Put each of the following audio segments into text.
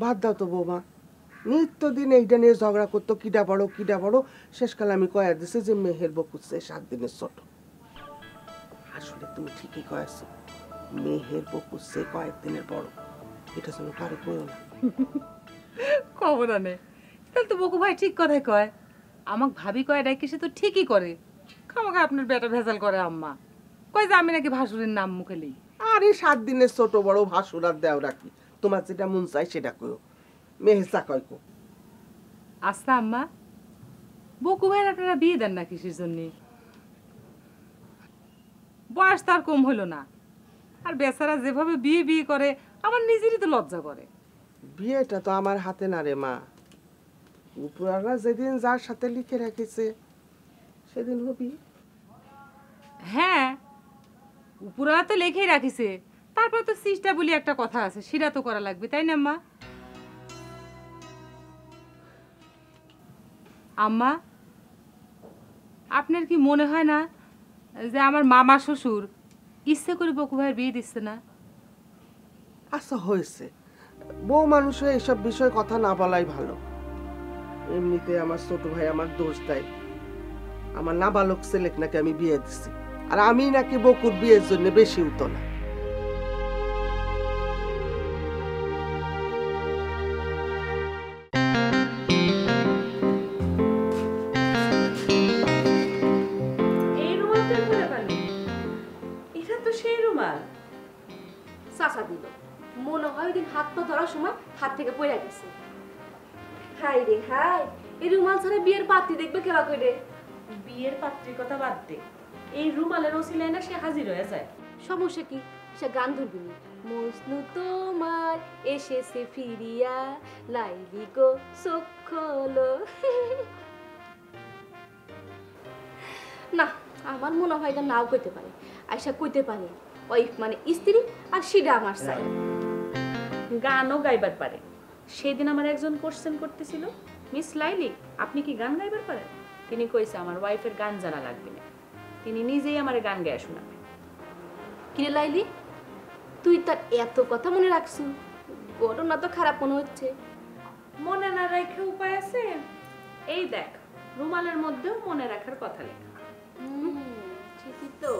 বাদ দাও তো বৌমা, নিত্যদিন এইটা নিয়ে ঝগড়া করতো, কিডা বড়। শেষকালে আমি কয়া দিছি যে মেহের বকুচ্ছে 7 দিনের ছোট। আসলে তুমি ঠিকই কয়েছো, মেহের বকুচ্ছে কয়েকদিনের বড়। এটা যেন কারো কইও না। খবর আনে তাহলে তো বকু ভাই ঠিক কথাই কয়। আমাকে ভাবি কয় ডাকি সে তো ঠিকই করে। খামাখা আপনার বেটা ভেজাল করে আম্মা কয় যে আমি নাকি ভাসুরের নাম মুখে লই। আরে 7 দিনের ছোট বড় ভাসুর আর দেও রাখি, তোমার যেটা মন চাই সেটা কইও। মেহেসা কয় কো। আচ্ছা আম্মা, বকু ভাইয়ের আপনারা বিয়ে দেন না কিসের জন্যে? বয়স তার কম হলো না, আর বেচারা যেভাবে বিয়ে বিয়ে করে আমার নিজেরই তো লজ্জা করে। বিয়েটা তো আমার হাতে না রে মা, উপরওয়ালা যেদিন যার সাথে লিখে রেখেছে সেদিন হবি। হ্যাঁ, উপরওয়ালা তো লেখেই রাখিছে, তারপর তো সিস্টা বলি একটা কথা আছে, সেটা তো করা লাগবে, তাই না আম্মা? আম্মা, আপনার কি মনে হয় না যে আমার মামা শ্বশুর ইচ্ছে করে বকু ভাইয়ের বিয়ে দিচ্ছে না? আচ্ছা হয়েছে, বউ মানুষের এইসব বিষয়ে কথা না বলাই ভালো। এমনিতে আমার ছোট ভাই আমার দোষ দেয়, আমার নাবালক ছেলেক নাকি আমি বিয়ে দিছি, আর আমি নাকি বকুর বিয়ের জন্য বেশি উতলা। এই রুমাল তুই খুলে পারলি? এটা তো সেই রুমাল। চাচা দিল, মনে হয় ওই দিন হাত পা ধরার সময় হাত থেকে পড়ে গেছে। হাই রে হাই, এই রুমাল ছাড়া বিয়ের পাত্রী দেখবে কেবা করে? বিয়ের পাত্রীর কথা বাদ দে, এই রুমালের ওসিলায় না সে হাজির হয়ে যায়। সমস্যা কি? সে গান ধরবি না। মজনু তোমার এসেছে ফিরিয়া, লাইলি গো চোখ খোলো। না, আমার মনে হয় এটা নাও কইতে পারে, আয়সা কইতে পারে ওয়াইফ মানে স্ত্রী, আর সেটা আমার চাই। গানও গাইবার পারে। সেদিন আমার একজন কোশ্চেন করতেছিল, মিস লাইলি আপনি কি গান গাইবার পারেন? তিনি কইছে আমার ওয়াইফের গান জানা লাগবে না, তিনি নিজেই আমার গান গায়ে শোনাবে। কিরে লাইলি, তুই তার এত কথা মনে রাখছু? ঘটনা তো খারাপ মনে হচ্ছে। মনে না রেখে উপায় আছে? এই দেখ, রুমালের মধ্যেও মনে রাখার কথা লেখা। ঠিকই তো।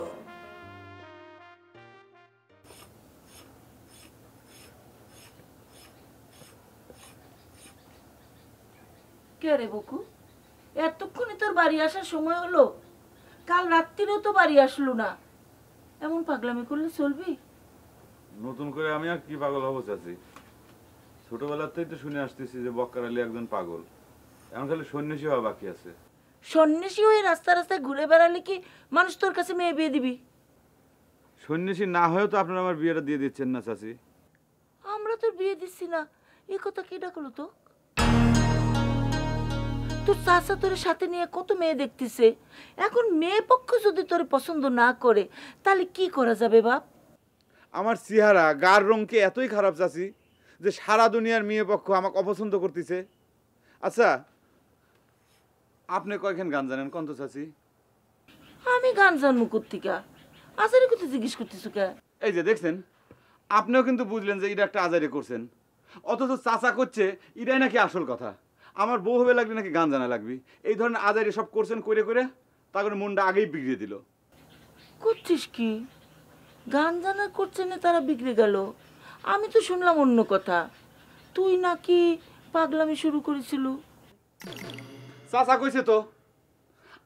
কে রে বকু, এতক্ষণে তোর বাড়ি আসার সময় হলো? কাল রাত্রিরেও তো বাড়ি আসলো না, এমন পাগলামি করলে চলবি? নতুন করে আমি আর কি পাগল হবো চাচি? ছোটবেলাতেই তো শুনে আসতেছি যে বক্কার আলী একজন পাগল, এখন খালি সন্ন্যাসী হওয়া বাকি আছে। সন্ন্যাসী হয়ে রাস্তা রাস্তায় ঘুরে বেড়ালে কি মানুষ তোর কাছে মেয়ে বিয়ে দিবি? সন্ন্যাসী না হয়েও তো আপনারা আমার বিয়েটা দিয়ে দিচ্ছেন না চাচি। আমরা তোর বিয়ে দিচ্ছি না, এ কথা কি ডাকলো তো? তোর চাচা তোর সাথে নিয়ে কত মেয়ে দেখতেছে, এখন মেয়ে পক্ষ যদি তোর পছন্দ না করে তাহলে কি করা যাবে বাপ? আমার চেহারা গার রং কি এতই খারাপ চাচি যে সারা দুনিয়ার মেয়ে পক্ষ আমাকে অপছন্দ করতেছে? আচ্ছা, আপনি কয়খান গান জানেন কন্ত চাচি? আমি গান জানবো কোত্থেকা? আজারে কোথা জিজ্ঞেস করতেছো কে? এই যে দেখছেন, আপনিও কিন্তু বুঝলেন যে এটা একটা আজারে করছেন, অথচ চাচা করছে এটাই নাকি আসল কথা। আমার বউ হবে লাগবে নাকি গান জানা লাগবে, এই ধরনের আজারে সব করছেন করে করে তারপরে মনটা আগেই বিগড়িয়ে দিল। করছিস কি? গান জানা করছে না তারা বিগড়ে গেল? আমি তো শুনলাম অন্য কথা, তুই নাকি পাগলামি শুরু করেছিল। চাচা কইছে তো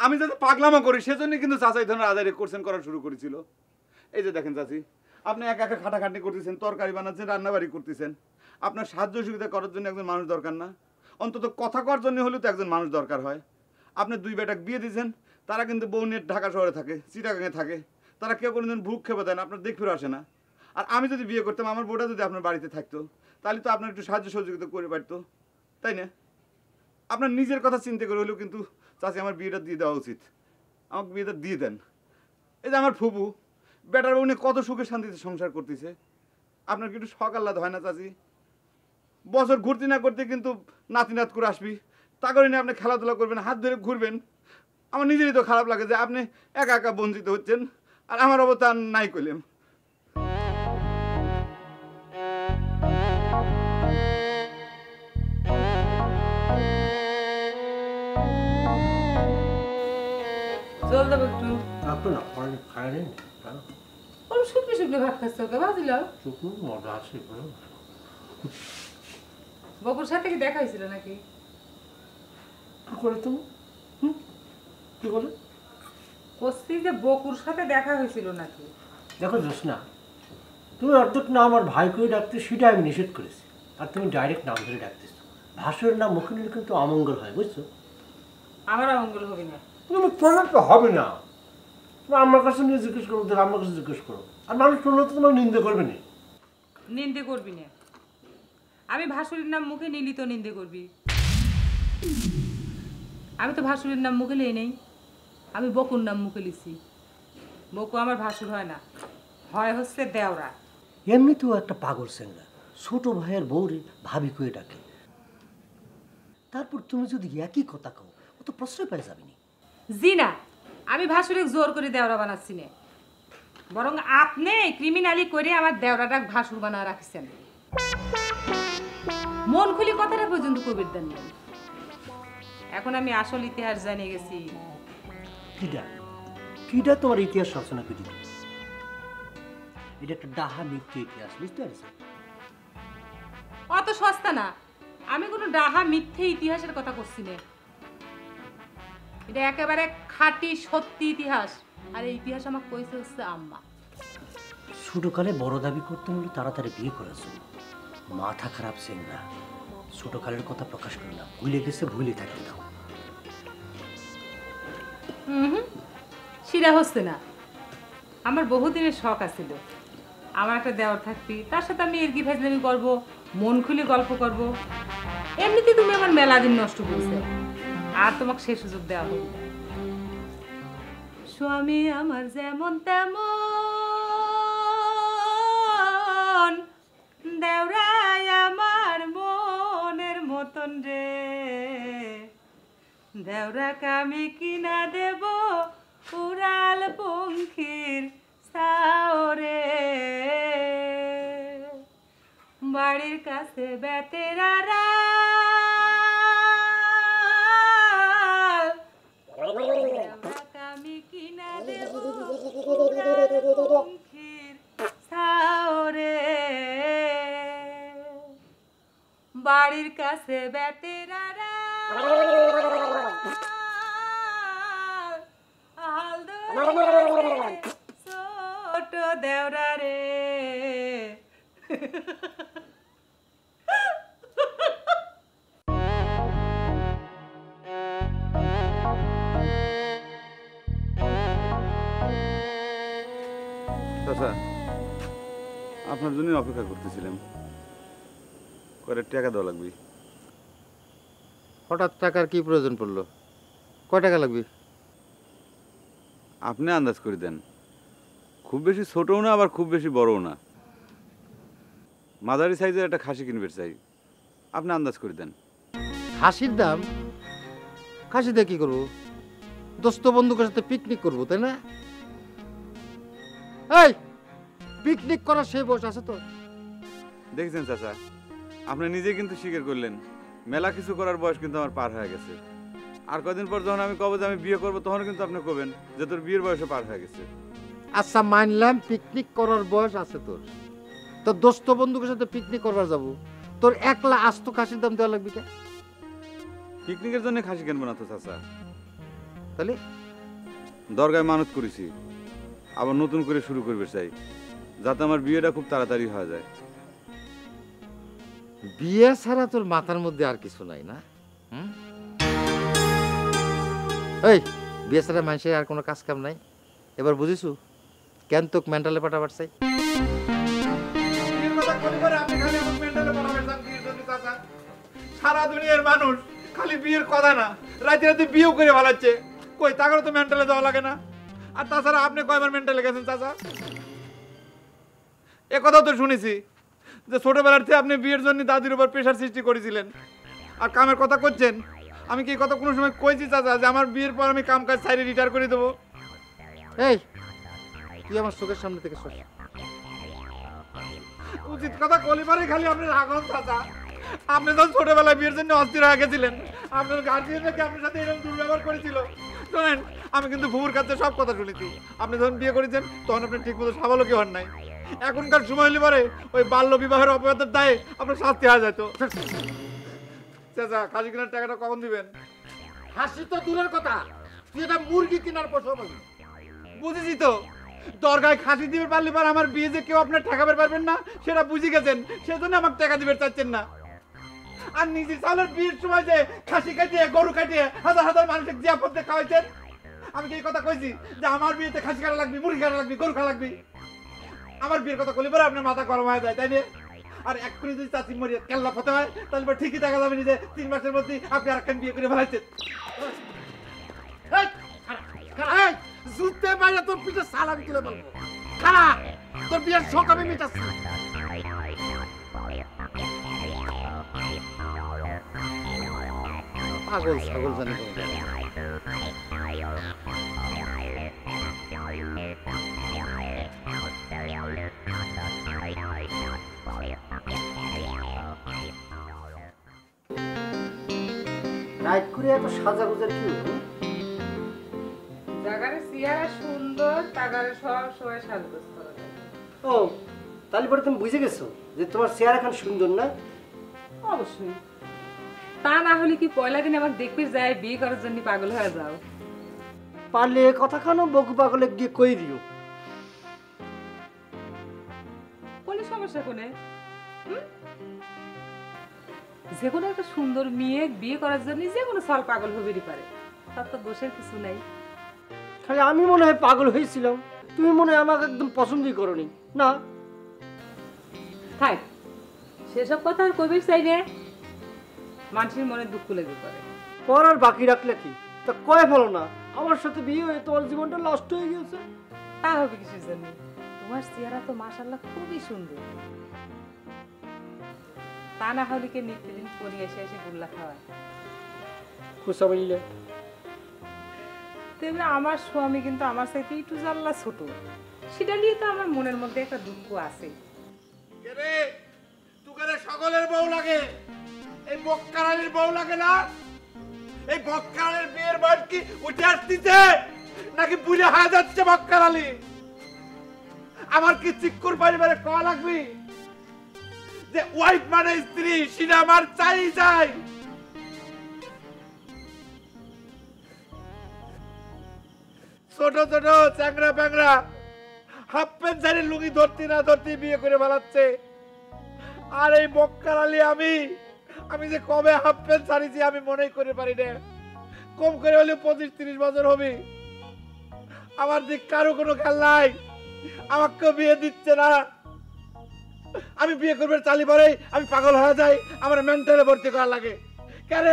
আমি যাতে পাগলামো করি সেজন্য কিন্তু চাচা এই ধরনের আজারে করছেন করা শুরু করেছিল। এই যে দেখেন চাচি, আপনি একা একা খাটাখাটি করতেছেন, তরকারি বানাচ্ছেন, রান্নাবাড়ি করতেছেন, আপনার সাহায্য সুবিধা করার জন্য একজন মানুষ দরকার না? অন্তত কথা করার জন্য হলেও তো একজন মানুষ দরকার হয়। আপনি দুই বেটাক বিয়ে দিয়েছেন, তারা কিন্তু বউ নিয়ে ঢাকা শহরে থাকে, চিটাগাঙে থাকে, তারা কেউ কোনোদিন ভুক খেপে দেয় না, আপনার দেখ ফিরে আসে না। আর আমি যদি বিয়ে করতাম, আমার বউটা যদি আপনার বাড়িতে থাকতো, তাহলে তো আপনার একটু সাহায্য সহযোগিতা করে পারতো, তাই না? আপনার নিজের কথা চিন্তা করে হলেও কিন্তু চাচি আমার বিয়েটা দিয়ে দেওয়া উচিত, আমাকে বিয়েটা দিয়ে দেন। এই যে আমার ফুপু বেটার বউ নিয়ে কত সুখে শান্তিতে সংসার করতেছে, আপনার কি একটু শখ আহ্লাদ হয় না চাচি? বছর ঘুরতে না করতে কিন্তু নাতি নাত করে আসবি, তা করে নিয়ে আপনি খেলাধুলা করবেন, হাত ধরে ঘুরবেন। আমার নিজেরই তো খারাপ লাগে যে আপনি একা একা বঞ্চিত হচ্ছেন, আর আমার অবদান নাই করলেন। জল দেবো একটু। একটু না খায় নেই ওর শুকনো শুকনো ভাত খাচ্ছে, ওকে ভাজিল। শুকনো মজা আছে। বকুর সাথে কি দেখা হয়েছিল নাকি? কি করে তুমি? কি বলে? কস্তি যে বকুর সাথে দেখা হয়েছিল নাকি? দেখো জোসনা, তুমি অর্ধেক না আমার ভাইকেই ডাকতে, সেটা আমি নিষেধ করেছি। আর তুমি ডাইরেক্ট নাম ধরে ডাকতেছো। ভাসুরের নাম মুখে নিলে কিন্তু অমঙ্গল হয়, বুঝছো? আমার অমঙ্গল হবে না। তুমি প্রণাম তো হবে না। তুমি আমার কাছে নিয়ে জিজ্ঞেস করো, তোর আমার কাছে জিজ্ঞেস করো। আর মানুষ শুনলে তো তোমার নিন্দে করবে না। নিন্দে করবি না? আমি ভাসুরের নাম মুখে নিলি তো নিন্দে করবি? আমি তো ভাসুরের নাম মুখে নেই নেই, আমি বকুর নাম মুখে লিছি। বকু আমার ভাসুর হয় না, হয় হচ্ছে দেওরা। এমনিতেও একটা পাগল সেঙ্গা, ছোট ভাইয়ের বউরে ভাবি কয়ে ডাকে। তারপর তুমি যদি একই কথা কও, ও তো প্রশ্রয় পাই যাবে না। জি না, আমি ভাসুরে জোর করে দেওরা বানাচ্ছি না, বরং আপনি ক্রিমিনালি করে আমার দেওরাটা ভাসুর বানা রাখছেন। মন খুলি কথাটা পর্যন্ত কবির দেন নাই। এখন আমি আসল ইতিহাস জানিয়ে গেছি। কিডা কিডা তোমার ইতিহাস রচনা করে দিবে? এটা একটা ডাহা মিথ্যে ইতিহাস, বুঝতে পারছো? অত সস্তা না, আমি কোনো ডাহা মিথ্যে ইতিহাসের কথা করছি না। এটা একেবারে খাঁটি সত্যি ইতিহাস, আর এই ইতিহাস আমার কইছে হচ্ছে আম্মা। ছোটকালে বড় দাবি করতে হলে তাড়াতাড়ি বিয়ে করেছো। মাথা খারাপ সেঙ্গা, ছোটকালের কথা প্রকাশ করে না, ভুলে গেছে ভুলে থাকতে দাও। সেটা হচ্ছে না। আমার বহুদিনের শখ আছিল আমার একটা দেওয়ার থাকবি, তার সাথে আমি এরকি ফেজলামি করবো, মন খুলে গল্প করব। এমনিতে তুমি আমার মেলা দিন নষ্ট করেছো, আর তোমাকে সে সুযোগ দেওয়া হবে না। স্বামী আমার যেমন তেমন, দেওরাই আমার মনের মতন রে। দেওরাকে আমি কিনা দেব উড়াল পঙ্খির সাওরে। বাড়ির কাছে বেতেরারা আমি কিনা দেব উড়াল পঙ্খির সাওরে। বাড়ির কাছে বেতেরারা ছোট দেওরা রে। চাচা, আপনার জন্য অপেক্ষা করতেছিলাম। কয়টা টাকা দেওয়া লাগবে। হঠাৎ টাকার কি প্রয়োজন পড়লো? কয় টাকা লাগবে? আপনি আন্দাজ করে দেন। খুব বেশি ছোটও না, আবার খুব বেশি বড়ও না। মাঝারি সাইজের একটা খাসি কিনবে চাই, আপনি আন্দাজ করে দেন। খাসির দাম? খাসি দিয়ে কি করবো? দোস্ত বন্ধুকের সাথে পিকনিক করবো, তাই না? এই পিকনিক করার সেই বয়স আছে তো? দেখছেন চাচা, আপনি নিজেই কিন্তু স্বীকার করলেন মেলা কিছু করার বয়স কিন্তু আমার পার হয়ে গেছে। আর কদিন পর যখন আমি কব যে আমি বিয়ে করবো, তখন কিন্তু আপনি কবেন যে তোর বিয়ের বয়সে পার হয়ে গেছে। আচ্ছা মানলাম পিকনিক করার বয়স আছে তোর, তোর দোস্ত বন্ধুকের সাথে পিকনিক করবার যাবো, তোর একলা আস্ত খাসির দাম দেওয়া লাগবে কে? পিকনিকের জন্য খাসি কিনবো না তো চাচা। তাহলে দরগায় মানত করেছি, আবার নতুন করে শুরু করবে চাই, যাতে আমার বিয়েটা খুব তাড়াতাড়ি হয়ে যায়। বিয়ে ছাড়া তোর মাথার মধ্যে আর কিছু নাই না? এই বিয়ে ছাড়া মানুষের আর কোনো কাজ কাম নাই, এবার বুঝিছু কেন তোকে মেন্টালে পাঠাবার চাই? সারা দুনিয়ার মানুষ খালি বিয়ের কথা না, রাতে রাতে বিয়েও করে ভালাচ্ছে। কই তাকে তো মেন্টালে দেওয়া লাগে না। আর তাছাড়া আপনি কয়বার মেন্টালে গেছেন চাচা? এ কথা তো শুনেছি যে ছোটবেলার থেকে আপনি বিয়ের জন্য দাদির উপর প্রেশার সৃষ্টি করেছিলেন, আর কামের কথা করছেন। আমি কি কথা কোনো সময় কইছি চাচা যে আমার বিয়ের পর আমি কাম কাজ সাইডে রিটায়ার করে দেবো? এই তুই আমার চোখের সামনে থেকে সর। উচিত কথা কলিবারে খালি আপনি রাখুন চাচা। আপনি যখন ছোটবেলায় বিয়ের জন্য অস্থির হয়ে গেছিলেন, আপনার গার্জিয়ান নাকি আপনার সাথে এরকম দুর্ব্যবহার করেছিল শোনেন, আমি কিন্তু ফুফুর কাছে সব কথা শুনেছি। আপনি যখন বিয়ে করেছেন তখন আপনি ঠিক মতো স্বাবলম্বী হন নাই। এখনকার সময় হলে পরে ওই বাল্য বিবাহের অপরাধের দায়ে আপনার শাস্তি হয়ে যেত। চাচা, খাসি কেনার টাকাটা কখন দিবেন? হাসি তো দূরের কথা, তুই এটা মুরগি কেনার পয়সা পাবি। বুঝেছি তো, দরগায় খাসি দিবে পারলে পর আমার বিয়ে যে কেউ আপনার ঠেকাবে পারবেন না সেটা বুঝে গেছেন, সেজন্য আমাকে টাকা দিবে চাচ্ছেন না। আর নিজে চালের বিয়ের সময় যে খাসি কাটিয়ে গরু কাটিয়ে হাজার হাজার মানুষের জিয়াপত্তে খাওয়াইছেন, আমি কি এই কথা কইছি যে আমার বিয়েতে খাসি কাটা লাগবে, মুরগি কাটা লাগবে, গরু খাওয়া লাগবে? আমার বিয়ের কথা বলি পরে আপনার মাথা গরম হয়ে যায়, তাই না? আর এক করে যদি চাচি মরিয়ে কেল্লা ফতে হয় তাহলে পরে ঠিকই দেখা যাবে যে 3 মাসের মধ্যে আপনি আর একটা বিয়ে করে ফেলাইছেন। জুতে বাইরে তোর পিঠে সালামি তুলে বলবো, খারা তোর বিয়ের শখ আমি মেটাচ্ছি। পাগল ছাগল জানি রাইট করে এত সাজা গুজার কি হলো? জাগারে চেহারা সুন্দর, তাগারে সব সময় সাজগোজ করা যায়। ও, তাহলে পরে তুমি বুঝে গেছো যে তোমার চেহারা এখন সুন্দর না? অবশ্যই, তা না হলে কি পয়লা দিন আমার দেখতে যায় বিয়ে করার জন্য পাগল হয়ে যাও? পারলে এ কথা খানো বকু পাগলে গিয়ে কই দিও। বলে সমস্যা কোনে? যে কোনো একটা সুন্দর মেয়ে বিয়ে করার জন্য যে কোনো সাল পাগল হবেই পারে, তার তো দোষের কিছু নাই। খালি আমি মনে হয় পাগল হয়েছিলাম, তুমি মনে হয় আমাকে একদম পছন্দই করনি না? থাক, সেসব কথা আর কইবে চাই না, মানুষের মনে দুঃখ লেগে পড়ে। পর আর বাকি রাখলে কি? তা কয়ে ফেলো না আমার সাথে বিয়ে হয়ে তোমার জীবনটা নষ্ট হয়ে গেছে। তা হবে কিসের জন্য? তোমার চেহারা তো মাশাআল্লাহ খুবই সুন্দর, তা না হলে কি নিত্যদিন পরি এসে এসে গুল্লা খাওয়ায়? খুশা বললে তেমনি আমার স্বামী কিন্তু আমার সাথে একটু জাল্লা ছোট, সেটা নিয়ে তো আমার মনের মধ্যে একটা দুঃখ আছে। রে তুকারে সকলের বউ লাগে, এই বক্কারানির বউ লাগে না? এই বক্কারানির বিয়ের বয়স কি উঠে আসতেছে নাকি বুড়ে হয়ে যাচ্ছে বক্কারালি? আমার কি চিক্কুর পরিবারে কয়া লাগবে যে ওয়াইফ মানে স্ত্রী, সেটা আমার চাই চাই। ছোট ছোট চ্যাংরা প্যাংরা হাফ প্যান্ট শাড়ির লুঙ্গি ধরতে না ধরতে বিয়ে করে ফেলাচ্ছে। আর এই বক্কারালি আমি যে কবে হাফ প্যান্ট ছাড়িছি আমি মনেই করে পারি না। কম করে হলে 25-30 বছর হবে। আমার দিক কারো কোনো খেয়াল নাই, আমাকে বিয়ে দিচ্ছে না। আমি বিয়ে করবে চালি পরেই আমি পাগল হয়ে যাই, আমার মেন্টালে ভর্তি করা লাগে। কেন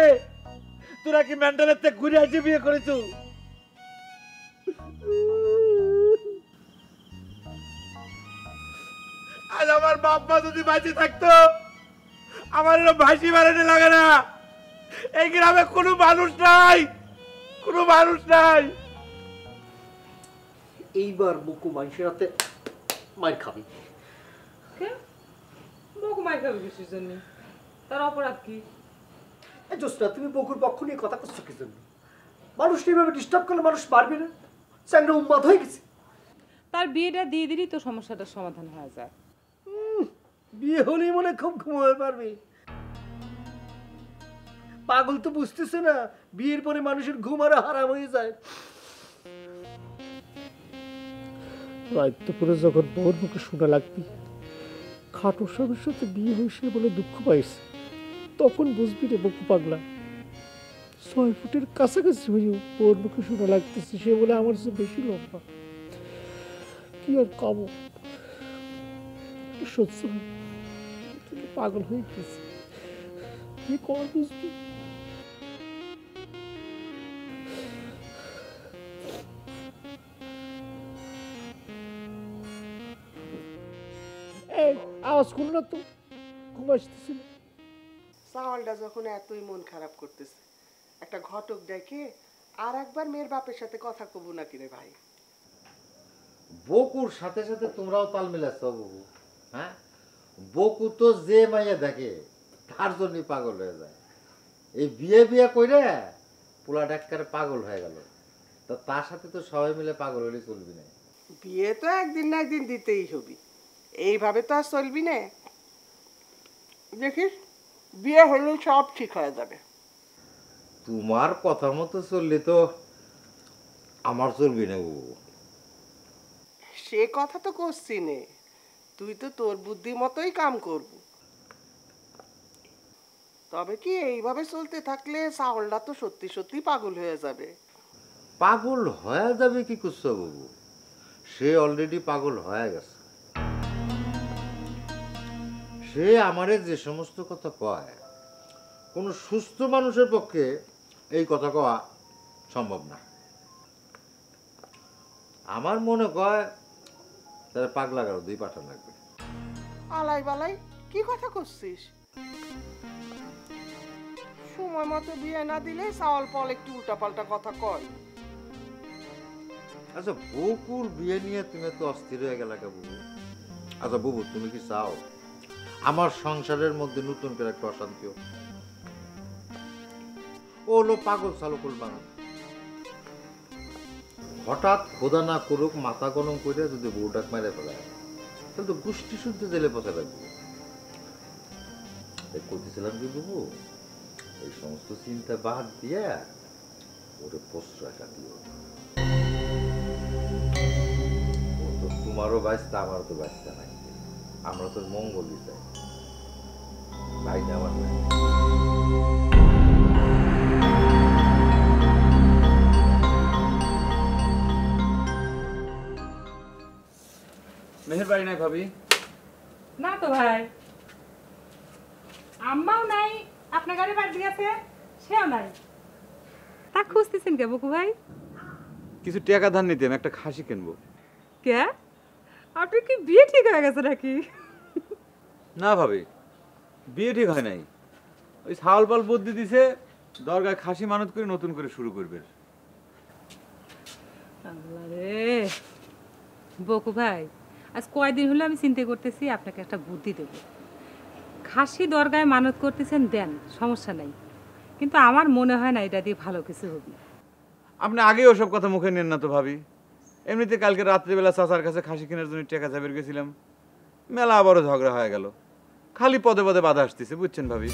তোরা কি মেন্টালের থেকে ঘুরে আসি বিয়ে করেছো? আজ আমার বাপ মা যদি বাঁচে থাকতো আমার এরকম ভাসি বাড়াতে লাগে না। এই গ্রামে কোনো মানুষ নাই, কোনো মানুষ নাই। এইবার বকু মানুষের হাতে মার খাবি। বকু মার খাবে কিসের জন্য? তার অপরাধ কি? জোসনা, তুমি বকুর পক্ষ নিয়ে কথা করছো কি জন্য? মানুষ এইভাবে ডিস্টার্ব করলে মানুষ পারবে না? চ্যাংরা উন্মাদ হয়ে গেছে। তার বিয়েটা দিয়ে দিলেই তো সমস্যাটার সমাধান হয়ে যায়। বিয়ে হলেই মনে খুব ঘুমোতে পারবে। পাগল তো বুঝতেছে না বিয়ের পরে মানুষের ঘুম আর হারাম হয়ে যায়। রাত্রে যখন বউর মুখে শোনা লাগবি খাটো স্বামীর সাথে বিয়ে হয়েছে বলে দুঃখ পাইছে, তখন বুঝবি রে বকু পাগলা। 6 ফুটের কাছাকাছি হয়েও বউর মুখে শোনা লাগতেছে সে বলে আমার চেয়ে বেশি লম্বা। কি আর কাবো, সহ্য পাগল হয়ে গেছে। কি কর বুঝবি? আওয়াজ করো না তো, ঘুম আসতেছিল। চাওয়ালটা যখন এতই মন খারাপ করতেছে, একটা ঘটক ডেকে আর একবার মেয়ের বাপের সাথে কথা কব নাকি রে ভাই? বকুর সাথে সাথে তোমরাও তাল মিলাচ্ছ বাবু। হ্যাঁ, বকু তো যে মাইয়া দেখে তার জন্যই পাগল হয়ে যায়। এই বিয়ে বিয়ে কইরে পোলা ডাক্তার পাগল হয়ে গেল। তা তার সাথে তো সবাই মিলে পাগল হলে চলবি না। বিয়ে তো একদিন না একদিন দিতেই হবে, এইভাবে তো আর চলবি না। দেখিস বিয়ে হলে সব ঠিক হয়ে যাবে। তোমার কথা মতো চললে তো আমার চলবি না বাবু। সে কথা তো করছি নে, তুই তো তোর বুদ্ধি মতোই কাম করবি। তবে কি এইভাবে চলতে থাকলে চাউলটা তো সত্যি সত্যি পাগল হয়ে যাবে। পাগল হয়ে যাবে কি করছো বাবু? সে অলরেডি পাগল হয়ে গেছে। সে আমারে যে সমস্ত কথা কয়, কোনো সুস্থ মানুষের পক্ষে এই কথা কওয়া সম্ভব না। আমার মনে কয় তারা পাগলা গারো 2 পাঠা লাগবে। আলাই বালাই কি কথা করছিস? সময় মতো বিয়ে না দিলে চাওয়াল পল একটু উল্টাপাল্টা কথা কয়। আচ্ছা বকুর বিয়ে নিয়ে তুমি তো অস্থির হয়ে গেলে বাবু। আচ্ছা বাবু, তুমি কি চাও আমার সংসারের মধ্যে নতুন করে একটা অশান্তি হোক? ও হলো পাগল সালকুল বানান। হঠাৎ খোদা না করুক মাথা গরম করে যদি বউটাক মেরে ফেলায়, তাহলে তো গোষ্ঠী শুদ্ধ জেলে পচা লাগবে। করতেছিলাম কি বাবু, এই সমস্ত চিন্তা বাদ দিয়ে ওরে প্রশ্রয়টা দিও। ও তো তোমারও বাঁচতে, আমারও তো বাঁচতে নাই। আমরা তো মঙ্গলই চাই, ভাই না আমার নাই। মেহের বাড়ি নাই ভাবি? না তো ভাই, আম্মাও নাই, আপনার গাড়ি বাড়ি গেছে সেও নাই। তা খুঁজতেছেন কে বকু ভাই? কিছু টাকা ধার নিতাম, একটা খাসি কিনবো। কে আপনি কি বিয়ে ঠিক হয়ে গেছে নাকি? না ভাবি, বিয়ে ঠিক হয় নাই। ওই ছাওয়াল পাল বুদ্ধি দিছে, দরগায় খাসি মানত করে নতুন করে শুরু করবে। রে বকু ভাই, আজ কয়দিন হলো আমি চিন্তা করতেছি আপনাকে একটা বুদ্ধি দেব। খাসি দরগায় মানত করতেছেন, দেন, সমস্যা নাই, কিন্তু আমার মনে হয় না এটা দিয়ে ভালো কিছু হবে। আপনি আগে ওসব কথা মুখে নেন না তো ভাবি। এমনিতে কালকে রাত্রিবেলা চাচার কাছে খাসি কেনার জন্য টাকা চাবের গেছিলাম, মেলা আবারও ঝগড়া হয়ে গেল। খালি পদে পদে বাধা আসতেছে, বুঝছেন ভাবি?